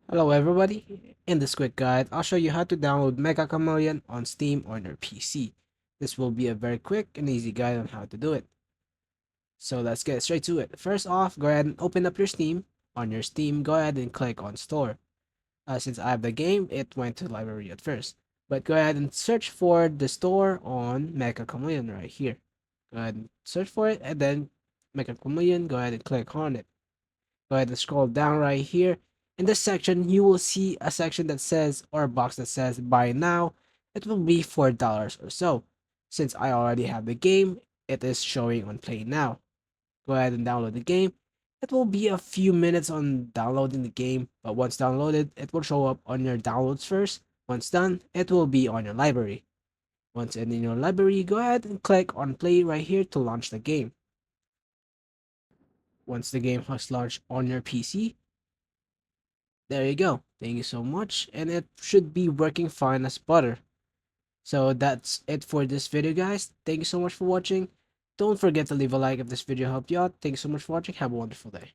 Hello everybody, in this quick guide, I'll show you how to download MECCHA Chameleon on Steam on your PC. This will be a very quick and easy guide on how to do it. So let's get straight to it. First off, go ahead and open up your Steam. On your Steam, go ahead and click on Store. Since I have the game, it went to library at first. But go ahead and search for the store on MECCHA Chameleon right here. Go ahead and search for it and then MECCHA Chameleon, go ahead and click on it. Go ahead and scroll down right here. In this section, you will see a section that says, or a box that says buy now. It will be $4 or so. Since I already have the game, it is showing on play now. Go ahead and download the game. It will be a few minutes on downloading the game, but once downloaded, it will show up on your downloads first. Once done, it will be on your library. Once in your library, go ahead and click on play right here to launch the game. Once the game has launched on your PC, there you go. Thank you so much. And it should be working fine as butter. So that's it for this video, guys. Thank you so much for watching. Don't forget to leave a like if this video helped you out. Thank you so much for watching. Have a wonderful day.